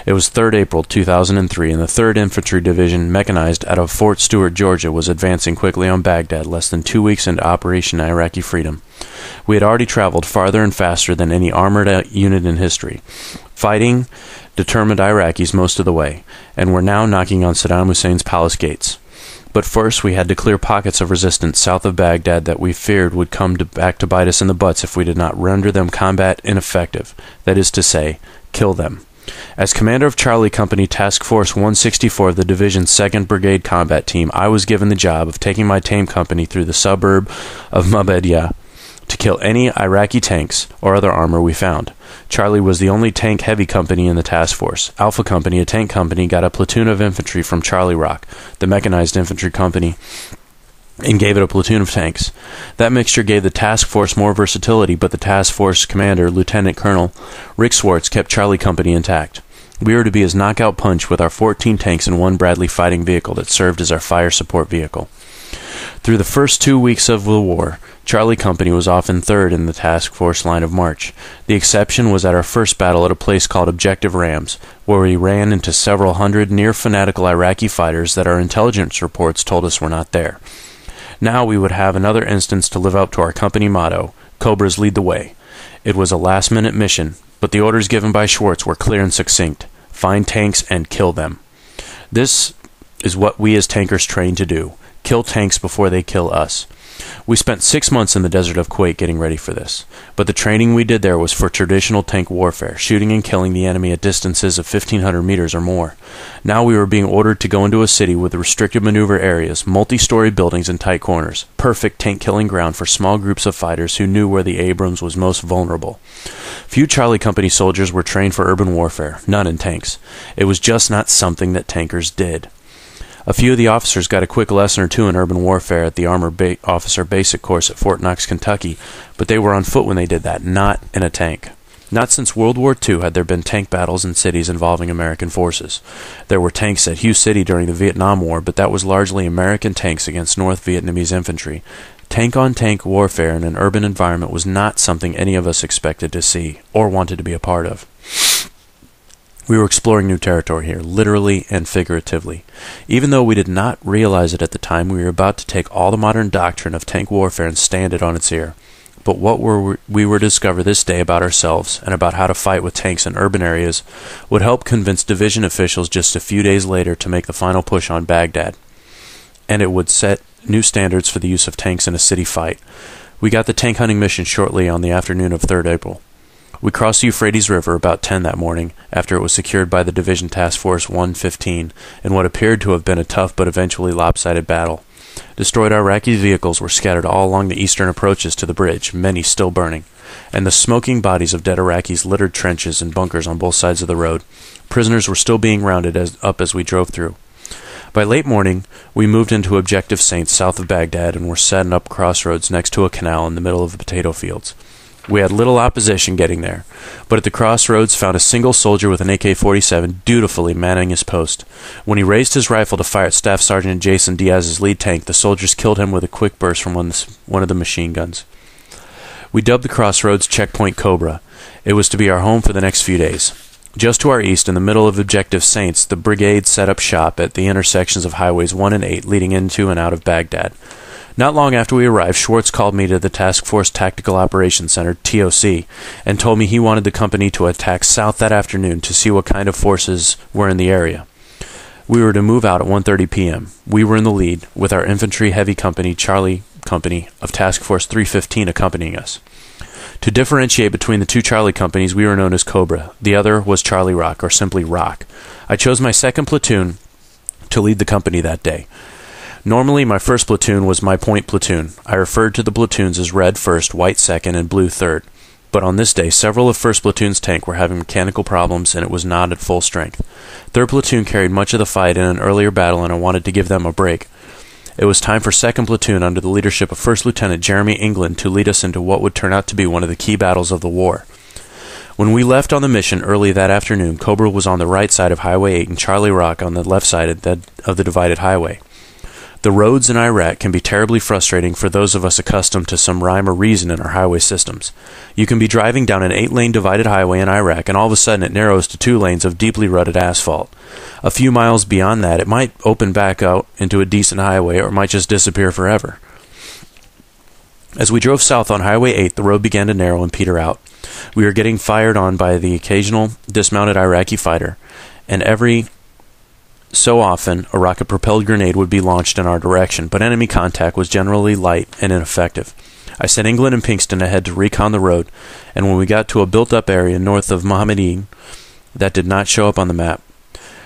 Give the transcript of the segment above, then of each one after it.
It was 3rd April 2003, and the 3rd Infantry Division, mechanized out of Fort Stewart, Georgia, was advancing quickly on Baghdad less than 2 weeks into Operation Iraqi Freedom. We had already traveled farther and faster than any armored unit in history, fighting determined Iraqis most of the way, and were now knocking on Saddam Hussein's palace gates. But first we had to clear pockets of resistance south of Baghdad that we feared would come back to bite us in the butts if we did not render them combat ineffective, that is to say, kill them. As commander of Charlie Company Task Force 164 of the Division's 2nd Brigade Combat Team, I was given the job of taking my tank company through the suburb of Mahmudiyah to kill any Iraqi tanks or other armor we found. Charlie was the only tank heavy company in the task force. Alpha Company, a tank company, got a platoon of infantry from Charlie Rock, the mechanized infantry company, and gave it a platoon of tanks. That mixture gave the task force more versatility, but the task force commander, Lieutenant Colonel Rick Swartz, kept Charlie Company intact. We were to be his knockout punch with our 14 tanks and 1 Bradley fighting vehicle that served as our fire support vehicle. Through the first 2 weeks of the war, Charlie Company was often 3rd in the task force line of march. The exception was at our first battle at a place called Objective Rams, where we ran into several hundred near-fanatical Iraqi fighters that our intelligence reports told us were not there. Now we would have another instance to live up to our company motto, Cobras lead the way. It was a last-minute mission, but the orders given by Schwartz were clear and succinct. Find tanks and kill them. This is what we as tankers train to do. Kill tanks before they kill us. We spent 6 months in the desert of Kuwait getting ready for this, but the training we did there was for traditional tank warfare, shooting and killing the enemy at distances of 1,500 meters or more. Now we were being ordered to go into a city with restricted maneuver areas, multi-story buildings and tight corners, perfect tank-killing ground for small groups of fighters who knew where the Abrams was most vulnerable. Few Charlie Company soldiers were trained for urban warfare, none in tanks. It was just not something that tankers did. A few of the officers got a quick lesson or two in urban warfare at the Armor Officer Basic Course at Fort Knox, Kentucky, but they were on foot when they did that, not in a tank. Not since World War II had there been tank battles in cities involving American forces. There were tanks at Hue City during the Vietnam War, but that was largely American tanks against North Vietnamese infantry. Tank-on-tank warfare in an urban environment was not something any of us expected to see or wanted to be a part of. We were exploring new territory here, literally and figuratively. Even though we did not realize it at the time, we were about to take all the modern doctrine of tank warfare and stand it on its ear. But what we were to discover this day about ourselves and about how to fight with tanks in urban areas would help convince division officials just a few days later to make the final push on Baghdad. And it would set new standards for the use of tanks in a city fight. We got the tank hunting mission shortly on the afternoon of 3rd April. We crossed the Euphrates River about 10 that morning, after it was secured by the Division Task Force 115, in what appeared to have been a tough but eventually lopsided battle. Destroyed Iraqi vehicles were scattered all along the eastern approaches to the bridge, many still burning, and the smoking bodies of dead Iraqis littered trenches and bunkers on both sides of the road. Prisoners were still being rounded up as we drove through. By late morning, we moved into Objective Saints south of Baghdad and were setting up crossroads next to a canal in the middle of the potato fields. We had little opposition getting there, but at the crossroads found a single soldier with an AK-47 dutifully manning his post. When he raised his rifle to fire at Staff Sergeant Jason Diaz's lead tank, the soldiers killed him with a quick burst from one of the machine guns. We dubbed the crossroads Checkpoint Cobra. It was to be our home for the next few days. Just to our east, in the middle of Objective Saints, the brigade set up shop at the intersections of Highways 1 and 8 leading into and out of Baghdad. Not long after we arrived, Schwartz called me to the Task Force Tactical Operations Center, TOC, and told me he wanted the company to attack south that afternoon to see what kind of forces were in the area. We were to move out at 1:30 p.m. We were in the lead, with our infantry heavy company, Charlie Company, of Task Force 315 accompanying us. To differentiate between the two Charlie companies, we were known as Cobra. The other was Charlie Rock, or simply Rock. I chose my 2nd platoon to lead the company that day. Normally, my 1st platoon was my point platoon. I referred to the platoons as Red 1st, White 2nd, and Blue 3rd. But on this day, several of 1st platoon's tank were having mechanical problems, and it was not at full strength. 3rd platoon carried much of the fight in an earlier battle, and I wanted to give them a break. It was time for 2nd platoon, under the leadership of 1st Lieutenant Jeremy England, to lead us into what would turn out to be one of the key battles of the war. When we left on the mission early that afternoon, Cobra was on the right side of Highway 8 and Charlie Rock on the left side of the divided highway. The roads in Iraq can be terribly frustrating for those of us accustomed to some rhyme or reason in our highway systems. You can be driving down an 8-lane divided highway in Iraq, and all of a sudden it narrows to 2 lanes of deeply rutted asphalt. A few miles beyond that, it might open back out into a decent highway, or it might just disappear forever. As we drove south on Highway 8, the road began to narrow and peter out. We were getting fired on by the occasional dismounted Iraqi fighter, and every so often a rocket-propelled grenade would be launched in our direction, but enemy contact was generally light and ineffective. I sent England and Pinkston ahead to recon the road, and when we got to a built-up area north of Mahmudiyah that did not show up on the map,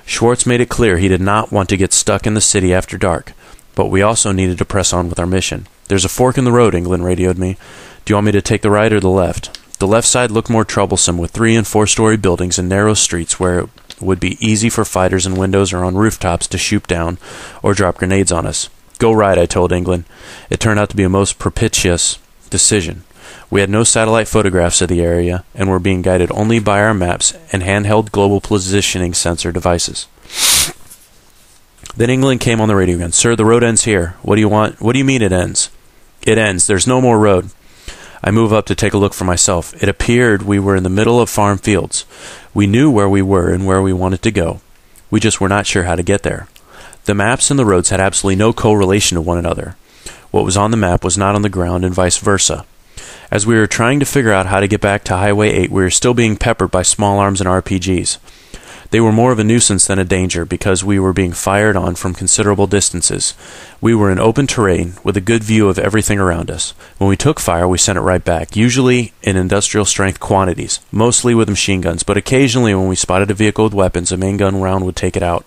Schwartz made it clear he did not want to get stuck in the city after dark, but we also needed to press on with our mission. "There's a fork in the road," England radioed me. "Do you want me to take the right or the left?" The left side looked more troublesome, with 3- and 4-story buildings and narrow streets where it would be easy for fighters in windows or on rooftops to shoot down or drop grenades on us. "Go right," I told England. It turned out to be a most propitious decision. We had no satellite photographs of the area and were being guided only by our maps and handheld global positioning sensor devices. Then England came on the radio again. "Sir, the road ends here. What do you want? What do you mean it ends?" "It ends. There's no more road." I moved up to take a look for myself. It appeared we were in the middle of farm fields. We knew where we were and where we wanted to go. We just were not sure how to get there. The maps and the roads had absolutely no correlation to one another. What was on the map was not on the ground, and vice versa. As we were trying to figure out how to get back to Highway 8, we were still being peppered by small arms and RPGs. They were more of a nuisance than a danger because we were being fired on from considerable distances. We were in open terrain with a good view of everything around us. When we took fire, we sent it right back, usually in industrial-strength quantities, mostly with machine guns, but occasionally when we spotted a vehicle with weapons, a main gun round would take it out.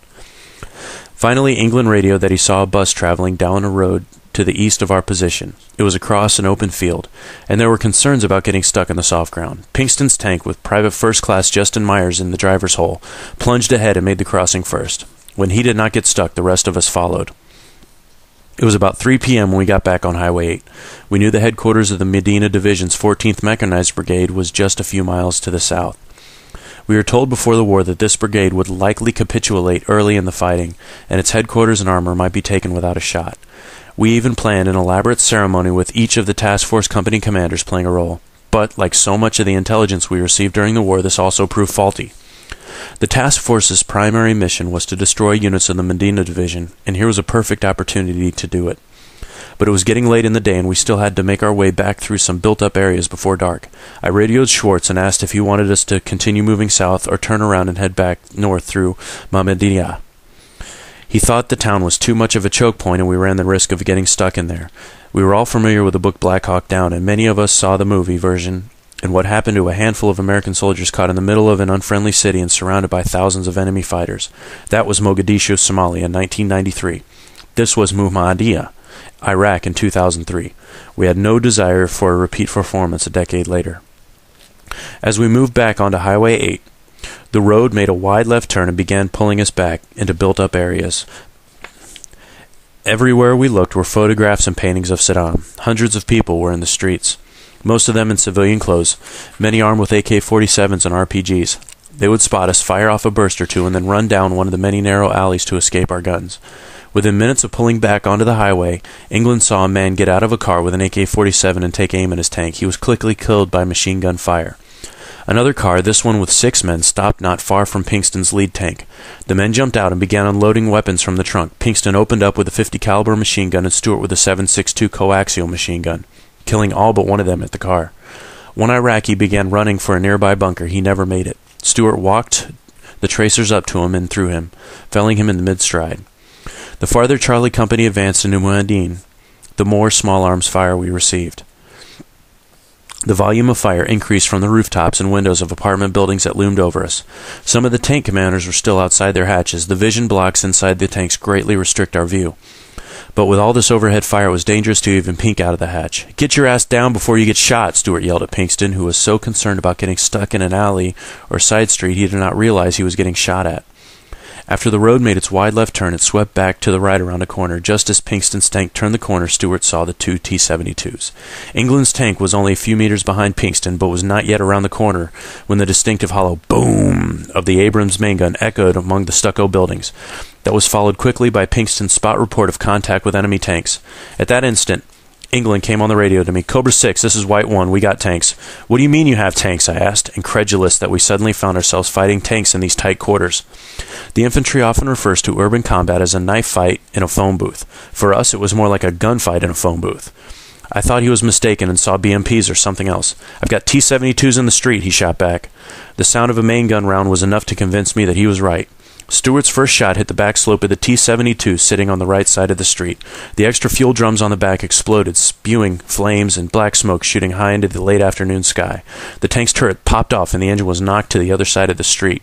Finally, England radioed that he saw a bus traveling down a road to the east of our position. It was across an open field, and there were concerns about getting stuck in the soft ground. Pinkston's tank, with Private First Class Justin Myers in the driver's hole, plunged ahead and made the crossing first. When he did not get stuck, the rest of us followed. It was about 3 p.m. when we got back on Highway 8. We knew the headquarters of the Medina Division's 14th Mechanized Brigade was just a few miles to the south. We were told before the war that this brigade would likely capitulate early in the fighting, and its headquarters and armor might be taken without a shot. We even planned an elaborate ceremony with each of the task force company commanders playing a role. But, like so much of the intelligence we received during the war, this also proved faulty. The task force's primary mission was to destroy units of the Medina Division, and here was a perfect opportunity to do it. But it was getting late in the day, and we still had to make our way back through some built-up areas before dark. I radioed Schwartz and asked if he wanted us to continue moving south or turn around and head back north through Mahmudiyah. He thought the town was too much of a choke point and we ran the risk of getting stuck in there. We were all familiar with the book Black Hawk Down, and many of us saw the movie version and what happened to a handful of American soldiers caught in the middle of an unfriendly city and surrounded by thousands of enemy fighters. That was Mogadishu, Somalia, in 1993. This was Mahmudiyah, Iraq, in 2003. We had no desire for a repeat performance a decade later. As we moved back onto Highway 8, the road made a wide left turn and began pulling us back into built-up areas. Everywhere we looked were photographs and paintings of Saddam. Hundreds of people were in the streets, most of them in civilian clothes, many armed with AK-47s and RPGs. They would spot us, fire off a burst or two, and then run down one of the many narrow alleys to escape our guns. Within minutes of pulling back onto the highway, England saw a man get out of a car with an AK-47 and take aim at his tank. He was quickly killed by machine gun fire. Another car, this one with 6 men, stopped not far from Pinkston's lead tank. The men jumped out and began unloading weapons from the trunk. Pinkston opened up with a .50 caliber machine gun and Stewart with a .7.62 coaxial machine gun, killing all but one of them at the car. One Iraqi began running for a nearby bunker. He never made it. Stewart walked the tracers up to him and through him, felling him in the mid-stride. The farther Charlie Company advanced into Muad'Din, the more small arms fire we received. The volume of fire increased from the rooftops and windows of apartment buildings that loomed over us. Some of the tank commanders were still outside their hatches. The vision blocks inside the tanks greatly restrict our view. But with all this overhead fire, it was dangerous to even peek out of the hatch. "Get your ass down before you get shot," Stewart yelled at Pinkston, who was so concerned about getting stuck in an alley or side street he did not realize he was getting shot at. After the road made its wide left turn, it swept back to the right around a corner. Just as Pinkston's tank turned the corner, Stewart saw the 2 T-72s. England's tank was only a few meters behind Pinkston, but was not yet around the corner when the distinctive hollow boom of the Abrams main gun echoed among the stucco buildings. that was followed quickly by Pinkston's spot report of contact with enemy tanks. At that instant, England came on the radio to me. "Cobra 6, this is White 1. We got tanks." "What do you mean you have tanks?" I asked, incredulous that we suddenly found ourselves fighting tanks in these tight quarters. The infantry often refers to urban combat as a knife fight in a phone booth. For us, it was more like a gunfight in a phone booth. I thought he was mistaken and saw BMPs or something else. "I've got T-72s in the street," he shot back. The sound of a main gun round was enough to convince me that he was right. Stewart's first shot hit the back slope of the T-72 sitting on the right side of the street. The extra fuel drums on the back exploded, spewing flames and black smoke shooting high into the late afternoon sky. The tank's turret popped off and the engine was knocked to the other side of the street.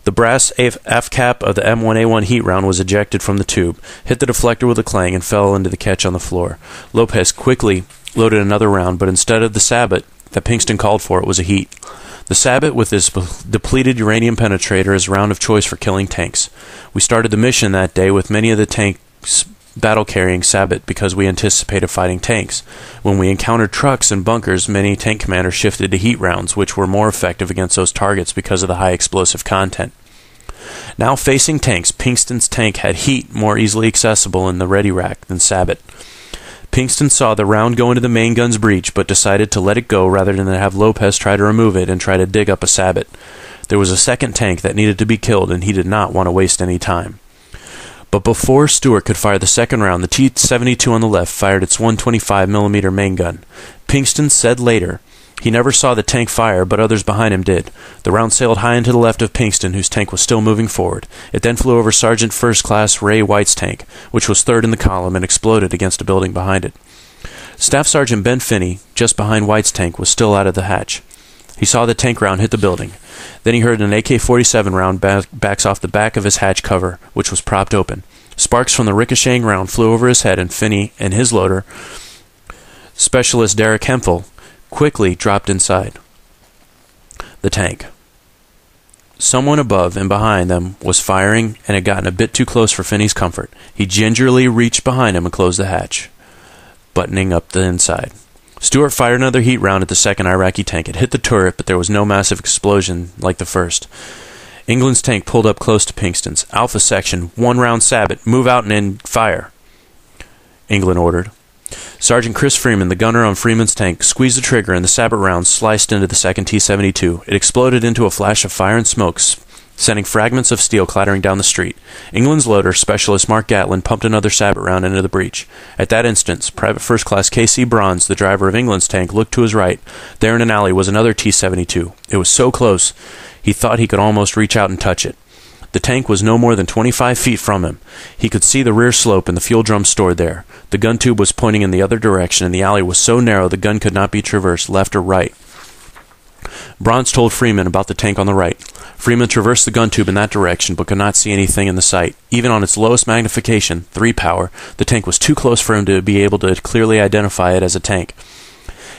The brass aft cap of the M1A1 heat round was ejected from the tube, hit the deflector with a clang, and fell into the catch on the floor. Lopez quickly loaded another round, but instead of the sabot that Pinkston called for, it was a heat. The sabot with its depleted uranium penetrator is a round of choice for killing tanks. We started the mission that day with many of the tanks battle-carrying sabot because we anticipated fighting tanks. When we encountered trucks and bunkers, many tank commanders shifted to heat rounds, which were more effective against those targets because of the high explosive content. Now facing tanks, Pinkston's tank had heat more easily accessible in the ready rack than sabot. Pinkston saw the round go into the main gun's breech, but decided to let it go rather than have Lopez try to remove it and try to dig up a sabot. There was a second tank that needed to be killed, and he did not want to waste any time. But before Stewart could fire the second round, the T-72 on the left fired its 125mm main gun. Pinkston said later he never saw the tank fire, but others behind him did. The round sailed high into the left of Pinkston, whose tank was still moving forward. It then flew over Sergeant First Class Ray White's tank, which was third in the column, and exploded against a building behind it. Staff Sergeant Ben Finney, just behind White's tank, was still out of the hatch. He saw the tank round hit the building. Then he heard an AK-47 round backs off the back of his hatch cover, which was propped open. Sparks from the ricocheting round flew over his head, and Finney and his loader, Specialist Derek Hemphill, quickly dropped inside the tank. Someone above and behind them was firing and had gotten a bit too close for Finney's comfort. He gingerly reached behind him and closed the hatch, buttoning up the inside. Stewart fired another heat round at the second Iraqi tank. It hit the turret, but there was no massive explosion like the first. England's tank pulled up close to Pinkston's. "Alpha section, 1 round sabot. Move out and in fire," England ordered. Sergeant Chris Freeman, the gunner on Freeman's tank, squeezed the trigger and the sabot round sliced into the second T-72. It exploded into a flash of fire and smoke, sending fragments of steel clattering down the street. England's loader, Specialist Mark Gatlin, pumped another sabot round into the breach. At that instant, Private First Class K.C. Bronze, the driver of England's tank, looked to his right. There in an alley was another T-72. It was so close, he thought he could almost reach out and touch it. The tank was no more than 25 feet from him. He could see the rear slope and the fuel drum stored there. The gun tube was pointing in the other direction, and the alley was so narrow the gun could not be traversed left or right. Bronze told Freeman about the tank on the right. Freeman traversed the gun tube in that direction, but could not see anything in the sight. Even on its lowest magnification, 3 power, the tank was too close for him to be able to clearly identify it as a tank.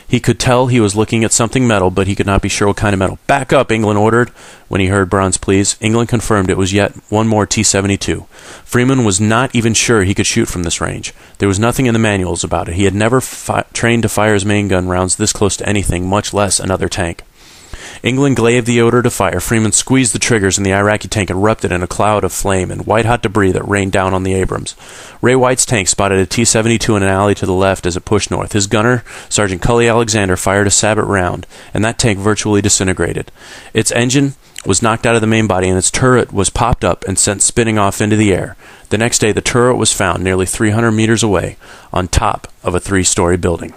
He could tell he was looking at something metal, but he could not be sure what kind of metal. "Back up," England ordered. When he heard Bronze pleas, England confirmed it was yet one more T-72. Freeman was not even sure he could shoot from this range. There was nothing in the manuals about it. He had never trained to fire his main gun rounds this close to anything, much less another tank. England gave the order to fire. Freeman squeezed the triggers, and the Iraqi tank erupted in a cloud of flame and white-hot debris that rained down on the Abrams. Ray White's tank spotted a T-72 in an alley to the left as it pushed north. His gunner, Sergeant Cully Alexander, fired a sabot round, and that tank virtually disintegrated. Its engine was knocked out of the main body, and its turret was popped up and sent spinning off into the air. The next day, the turret was found nearly 300 meters away on top of a 3-story building.